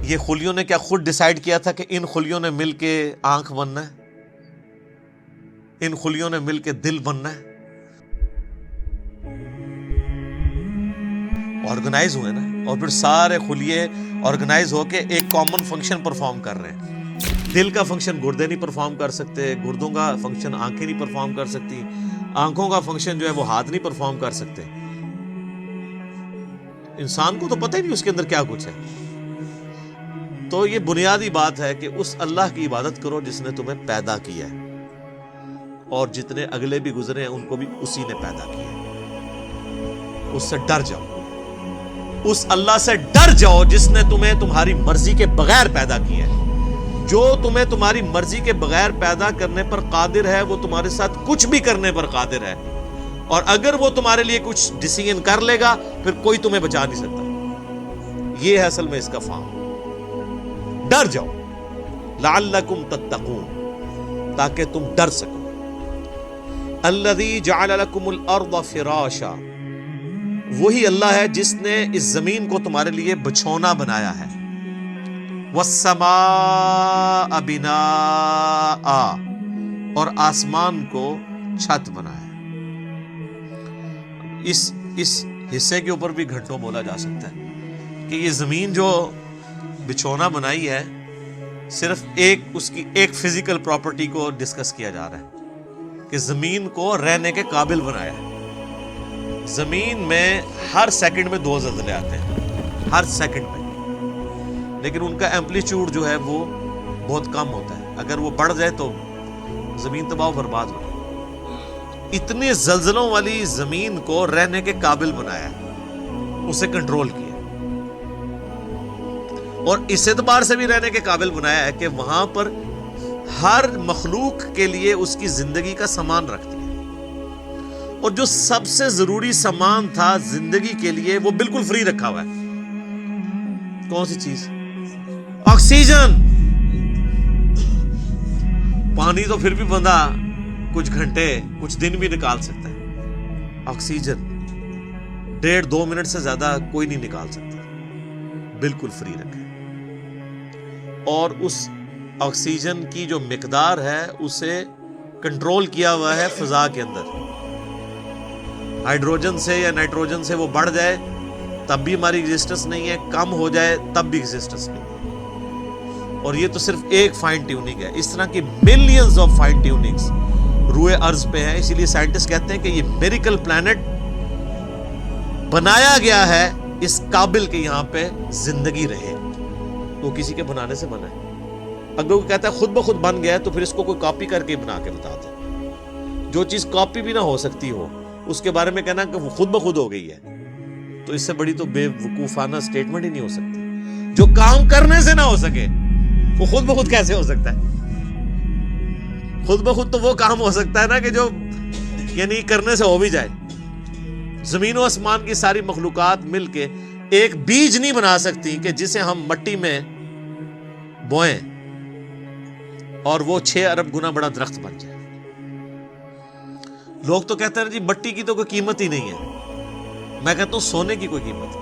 یہ خلیوں نے کیا خود ڈیسائیڈ کیا تھا کہ ان خلیوں نے مل کے آنکھ بننا ہے، ان خلیوں نے مل کے دل بننا ہے؟ آرگنائز ہوئے نا، اور پھر سارے خلیے آرگنائز ہو کے ایک کامن فنکشن پرفارم کر رہے ہیں۔ دل کا فنکشن گردے نہیں پرفارم کر سکتے، گردوں کا فنکشن آنکھیں نہیں پرفارم کر سکتی، آنکھوں کا فنکشن جو ہے وہ ہاتھ نہیں پرفارم کر سکتے۔ انسان کو تو پتہ ہی نہیں اس کے اندر کیا کچھ ہے۔ تو یہ بنیادی بات ہے کہ اس اللہ کی عبادت کرو جس نے تمہیں پیدا کیا ہے، اور جتنے اگلے بھی گزرے ہیں ان کو بھی اسی نے پیدا کیا ہے۔ اس سے ڈر جاؤ، اس اللہ سے ڈر جاؤ جس نے تمہیں تمہاری مرضی کے بغیر پیدا کیا ہے۔ جو تمہیں تمہاری مرضی کے بغیر پیدا کرنے پر قادر ہے وہ تمہارے ساتھ کچھ بھی کرنے پر قادر ہے، اور اگر وہ تمہارے لیے کچھ ڈیسیژن کر لے گا پھر کوئی تمہیں بچا نہیں سکتا۔ یہ ہے اصل میں اس کا فارم۔ ڈر جاؤ، لعلکم تتقون، تاکہ تم ڈر سکو۔ الذی جعل لکم الارض فراشا، وہی اللہ ہے جس نے اس زمین کو تمہارے لیے بچھونا بنایا ہے۔ والسماء بناء، اور آسمان کو چھت بنایا ہے۔ اس حصے کے اوپر بھی گھنٹوں بولا جا سکتا ہے کہ یہ زمین جو بچھونا بنائی ہے، صرف اس کی ایک فزیکل پراپرٹی کو ڈسکس کیا جا رہا ہے کہ زمین کو رہنے کے قابل بنایا ہے۔ زمین میں ہر سیکنڈ میں 2 زلزلے آتے ہیں، ہر سیکنڈ میں، لیکن ان کا ایمپلیٹیوڈ جو ہے وہ بہت کم ہوتا ہے۔ اگر وہ بڑھ جائے تو زمین تباہ و برباد ہو جائے۔ اتنے زلزلوں والی زمین کو رہنے کے قابل بنایا ہے، اسے کنٹرول کیا، اور اس اعتبار سے بھی رہنے کے قابل بنایا ہے کہ وہاں پر ہر مخلوق کے لیے اس کی زندگی کا سامان رکھتی ہے، اور جو سب سے ضروری سامان تھا زندگی کے لیے وہ بالکل فری رکھا ہوا ہے۔ کون سی چیز؟ آکسیجن۔ پانی تو پھر بھی بندہ کچھ گھنٹے کچھ دن بھی نکال سکتا ہے، آکسیجن 1.5-2 منٹ سے زیادہ کوئی نہیں نکال سکتا، بالکل فری رکھے۔ اور اس آکسیجن کی جو مقدار ہے اسے کنٹرول کیا ہوا ہے فضا کے اندر۔ ہائیڈروجن سے یا نائٹروجن سے وہ بڑھ جائے تب بھی ہماری ایگزسٹنس نہیں ہے، کم ہو جائے تب بھی ایگزسٹنس نہیں ہے۔ اور یہ تو صرف ایک فائن ٹیوننگ ہے، اس طرح کی ملینز آف فائن ٹیوننگز روئے ارض پہ ہیں۔ اسی لیے سائنٹسٹ کہتے ہیں کہ یہ میریکل پلانٹ بنایا گیا ہے اس قابل کہ یہاں پہ زندگی رہے، وہ کسی کے بنانے سے بنا ہے۔ اگر وہ کہتا ہے خود بخود بن گیا ہے تو پھر اس کو کوئی کاپی کر کے بنا کے بتا دے۔ جو چیز کاپی بھی نہ ہو سکتی ہو اس کے بارے میں کہنا کہ وہ خود بخود ہو گئی ہے، تو اس سے بڑی تو بے وقوفانہ سٹیٹمنٹ ہی نہیں ہو سکتی۔ جو کام کرنے سے نہ ہو سکے وہ خود بخود کیسے ہو سکتا ہے؟ خود بخود تو وہ کام ہو سکتا ہے نا کہ جو یعنی کرنے سے ہو بھی جائے۔ زمین و آسمان کی ساری مخلوقات مل کے ایک بیج نہیں بنا سکتی کہ جسے ہم مٹی میں بوئیں اور وہ 6 ارب گنا بڑا درخت بن جائے۔ لوگ تو کہتے ہیں جی مٹی کی تو کوئی قیمت ہی نہیں ہے۔ میں کہتا ہوں سونے کی کوئی قیمت ہے۔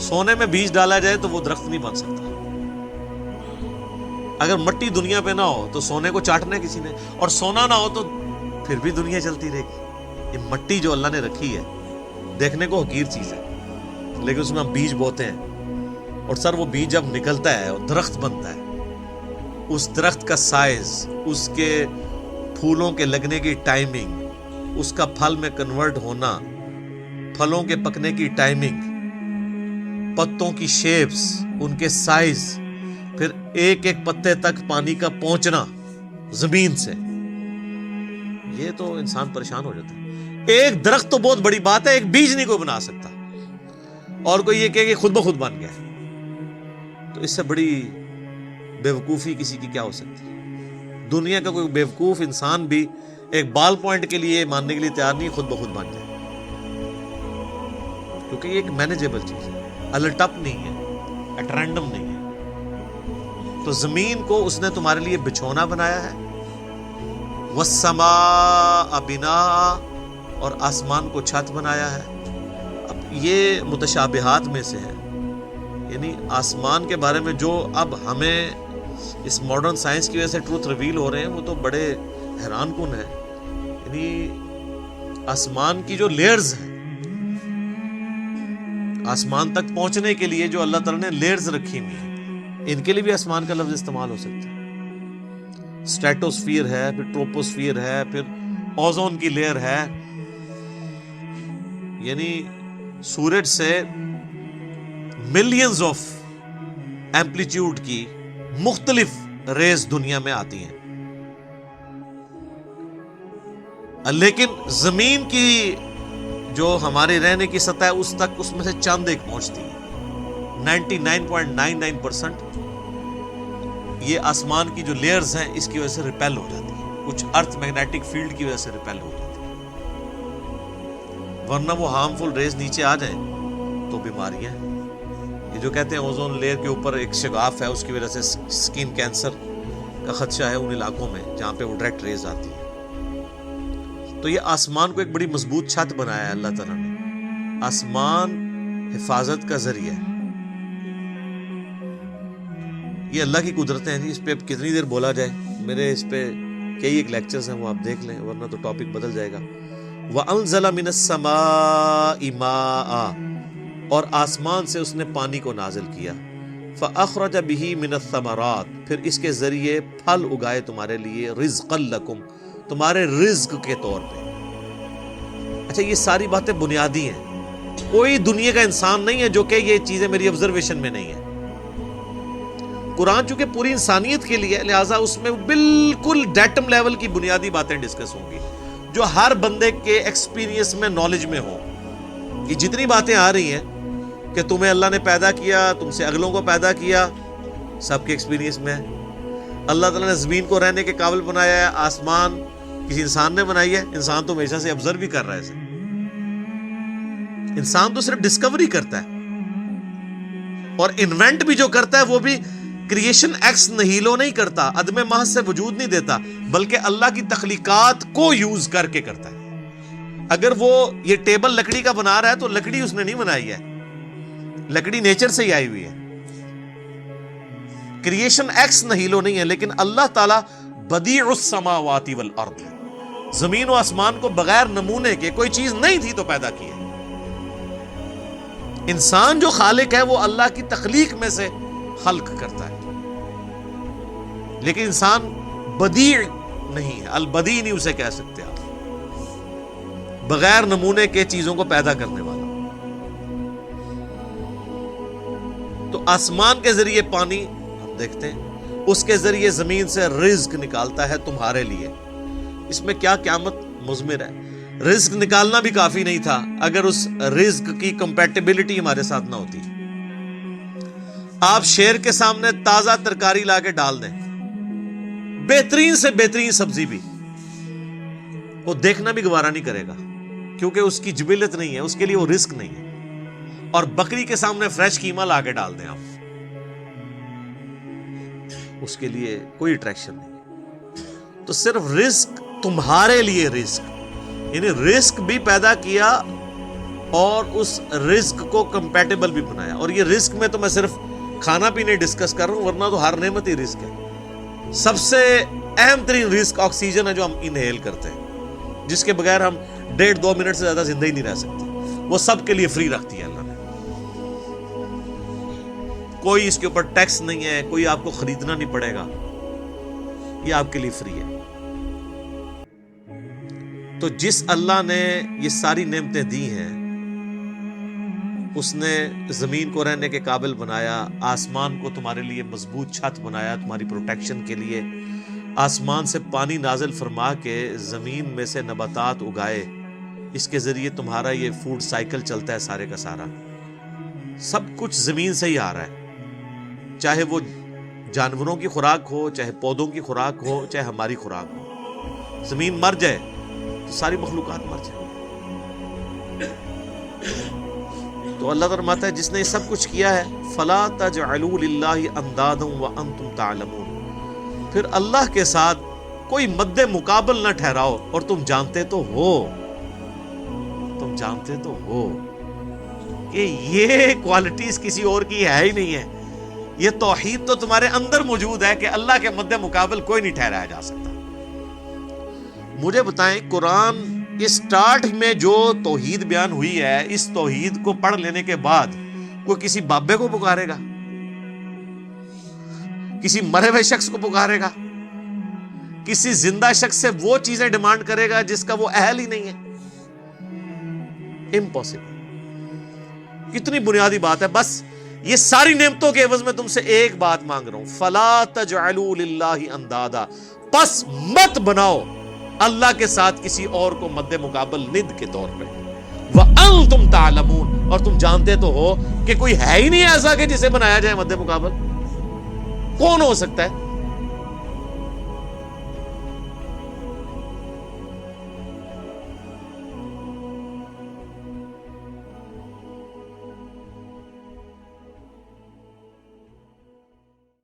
سونے میں بیج ڈالا جائے تو وہ درخت نہیں بن سکتا۔ اگر مٹی دنیا پہ نہ ہو تو سونے کو چاٹنا ہے کسی نے، اور سونا نہ ہو تو پھر بھی دنیا چلتی رہے گی۔ یہ مٹی جو اللہ نے رکھی ہے دیکھنے کو حقیر چیز ہے، لیکن اس میں ہم بیج بوتے ہیں، اور سر وہ بیج جب نکلتا ہے اور درخت بنتا ہے، اس درخت کا سائز، اس کے پھولوں کے لگنے کی ٹائمنگ، اس کا پھل میں کنورٹ ہونا، پھلوں کے پکنے کی ٹائمنگ، پتوں کی شیپس، ان کے سائز، پھر ایک ایک پتے تک پانی کا پہنچنا زمین سے، یہ تو انسان پریشان ہو جاتا ہے۔ ایک درخت تو بہت بڑی بات ہے، ایک بیج نہیں کوئی بنا سکتا، اور کوئی یہ کہے کہ خود بخود بن گیا، تو اس سے بڑی بیوقوفی کسی کی کیا ہو سکتی ہے؟ دنیا کا کوئی بیوقوف انسان بھی ایک بال پوائنٹ کے لیے ماننے کے لیے تیار نہیں خود بخود بن جائے، کیونکہ یہ ایک مینیجیبل چیز ہے، الٹپ نہیں ہے، ایٹ رینڈم نہیں ہے۔ تو زمین کو اس نے تمہارے لیے بچھونا بنایا ہے، والسماء بناء، اور آسمان کو چھت بنایا ہے۔ اب یہ متشابہات میں سے ہے، یعنی آسمان کے بارے میں جو اب ہمیں اس ماڈرن سائنس کی وجہ سے ٹروتھ ریویل ہو رہے ہیں وہ تو بڑے حیران کن ہیں. یعنی آسمان کی جو لیئرز ہیں، آسمان تک پہنچنے کے لیے جو اللہ تعالیٰ نے لیئرز رکھی ہوئی ہیں، ان کے لیے بھی آسمان کا لفظ استعمال ہو سکتا ہے. اسٹریٹوسفیئر ہے، پھر ٹروپوسفیئر ہے، پھر اوزون کی لیئر ہے. یعنی سورج سے ملینز آف ایمپلیٹیوڈ کی مختلف ریز دنیا میں آتی ہیں، لیکن زمین کی جو ہماری رہنے کی سطح ہے اس میں سے چند ایک پہنچتی ہے. 99.99% یہ آسمان کی جو لیئرز ہیں اس کی وجہ سے ریپیل ہو جاتی ہے، کچھ ارتھ میگنیٹک فیلڈ کی وجہ سے ریپیل ہو جاتی ہے، ورنہ وہ ہارمفل ریز نیچے آ جائیں تو بیماریاں ہیں. یہ جو کہتے ہیں اوزون لیئر کے اوپر ایک شگاف ہے، اس کی وجہ سے سکن کینسر کا خدشہ ہے ان علاقوں میں جہاں پہ وہ ڈائریکٹ ریز آتی ہے. تو یہ آسمان کو ایک بڑی مضبوط چھت بنایا ہے اللہ تعالیٰ نے. آسمان حفاظت کا ذریعہ ہے. یہ اللہ کی قدرتیں ہیں جی، اس پہ اب کتنی دیر بولا جائے. میرے اس پہ کئی ایک لیکچرز ہیں، وہ آپ دیکھ لیں ورنہ تو ٹاپک بدل جائے گا. وَأَنزَلَ مِنَ السَّمَاءِ مَاءً، اور آسمان سے اس نے پانی کو نازل کیا. فَأَخْرَجَ بِهِ مِنَ الثَّمَرَاتِ، پھر اس کے ذریعے پھل اگائے تمہارے لیے، رِزْقًا لَكُمْ، تمہارے رزق کے طور پہ. اچھا یہ ساری باتیں بنیادی ہیں. کوئی دنیا کا انسان نہیں ہے جو کہ یہ چیزیں میری آبزرویشن میں نہیں ہیں. قرآن چونکہ پوری انسانیت کے لیے، لہٰذا اس میں بالکل ڈیٹم لیول کی بنیادی باتیں ڈسکس ہوں گی جو ہر بندے کے ایکسپیرینس میں، نالج میں ہوں. یہ جتنی باتیں آ رہی ہیں کہ تمہیں اللہ نے پیدا کیا، تم سے اگلوں کو پیدا کیا، سب کے ایکسپیرینس میں ہے. اللہ تعالیٰ نے زمین کو رہنے کے قابل بنایا ہے، آسمان کسی انسان نے بنائی ہے. انسان تو ہمیشہ سے آبزرو بھی کر رہا ہے اسے. انسان تو صرف ڈسکوری کرتا ہے، اور انوینٹ بھی جو کرتا ہے وہ بھی کریشن ایکس نہیلو نہیں کرتا، عدم محض سے وجود نہیں دیتا، بلکہ اللہ کی تخلیقات کو یوز کر کے کرتا ہے. اگر وہ یہ ٹیبل لکڑی کا بنا رہا ہے تو لکڑی اس نے نہیں بنائی ہے، لکڑی نیچر سے ہی آئی ہوئی ہے. کریشن ایکس نہیلو نہیں ہے، لیکن اللہ تعالیٰ بدیع السماوات والارض، زمین و آسمان کو بغیر نمونے کے، کوئی چیز نہیں تھی تو پیدا کی ہے. انسان جو خالق ہے وہ اللہ کی تخلیق میں سے خلق کرتا ہے، لیکن انسان بدیع نہیں ہے، البدیع نہیں اسے کہہ سکتے آپ، بغیر نمونے کے چیزوں کو پیدا کرنے والا. تو آسمان کے ذریعے پانی ہم دیکھتے ہیں، اس کے ذریعے زمین سے رزق نکالتا ہے تمہارے لیے. اس میں کیا قیامت مضمر ہے. رزق نکالنا بھی کافی نہیں تھا اگر اس رزق کی کمپیٹیبلٹی ہمارے ساتھ نہ ہوتی. آپ شیر کے سامنے تازہ ترکاری لا کے ڈال دیں، بہترین سے بہترین سبزی بھی، وہ دیکھنا بھی گوارا نہیں کرے گا، کیونکہ اس کی جبلت نہیں ہے، اس کے لیے وہ رزق نہیں ہے. اور بکری کے سامنے فریش قیمہ لا کے ڈال دیں آپ، اس کے لیے کوئی اٹریکشن نہیں. تو صرف رزق تمہارے لیے، رزق یعنی رزق بھی پیدا کیا اور اس رزق کو کمپیٹیبل بھی بنایا. اور یہ رزق میں تو میں صرف کھانا پینے ڈسکس کر رہا ہوں، ورنہ تو ہر نعمت ہی رزق ہے. سب سے اہم ترین رزق آکسیجن ہے جو ہم انہیل کرتے ہیں، جس کے بغیر ہم 1.5-2 منٹ سے زیادہ زندہ ہی نہیں رہ سکتے. وہ سب کے لیے فری رکھتی ہے اللہ نے، کوئی اس کے اوپر ٹیکس نہیں ہے، کوئی آپ کو خریدنا نہیں پڑے گا، یہ آپ کے لیے فری ہے. تو جس اللہ نے یہ ساری نعمتیں دی ہیں، اس نے زمین کو رہنے کے قابل بنایا، آسمان کو تمہارے لیے مضبوط چھت بنایا تمہاری پروٹیکشن کے لیے، آسمان سے پانی نازل فرما کے زمین میں سے نباتات اگائے، اس کے ذریعے تمہارا یہ فوڈ سائیکل چلتا ہے سارے کا سارا. سب کچھ زمین سے ہی آ رہا ہے، چاہے وہ جانوروں کی خوراک ہو، چاہے پودوں کی خوراک ہو، چاہے ہماری خوراک ہو. زمین مر جائے تو ساری مخلوقات مر جائے. تو اللہ فرماتا ہے جس نے یہ سب کچھ کیا ہے، فَلَا تَجْعَلُوا لِلَّهِ أَنْدَادًا وَأَنْتُمْ تَعْلَمُونَ، پھر اللہ کے ساتھ کوئی مد مقابل نہ ٹھہراؤ اور تم جانتے تو ہو، تم جانتے تو ہو کہ یہ کوالٹیز کسی اور کی ہے ہی نہیں ہے. یہ توحید تو تمہارے اندر موجود ہے کہ اللہ کے مد مقابل کوئی نہیں ٹھہرایا جا سکتا. مجھے بتائیں قرآن اسٹارٹ میں جو توحید بیان ہوئی ہے, اس توحید کو پڑھ لینے کے بعد کوئی کسی بابے کو پکارے گا, کسی مرے ہوئے شخص کو پکارے گا, کسی زندہ شخص سے وہ چیزیں ڈیمانڈ کرے گا جس کا وہ اہل ہی نہیں ہے؟ امپاسبل. کتنی بنیادی بات ہے. بس یہ ساری نعمتوں کے عوض میں تم سے ایک بات مانگ رہا ہوں, فلا تجعلوا للہ اندادا, پس مت بناؤ اللہ کے ساتھ کسی اور کو مد مقابل ند کے طور پہ. وانتم تعلمون, اور تم جانتے تو ہو کہ کوئی ہے ہی نہیں ایسا کہ جسے بنایا جائے مد مقابل. کون ہو سکتا ہے؟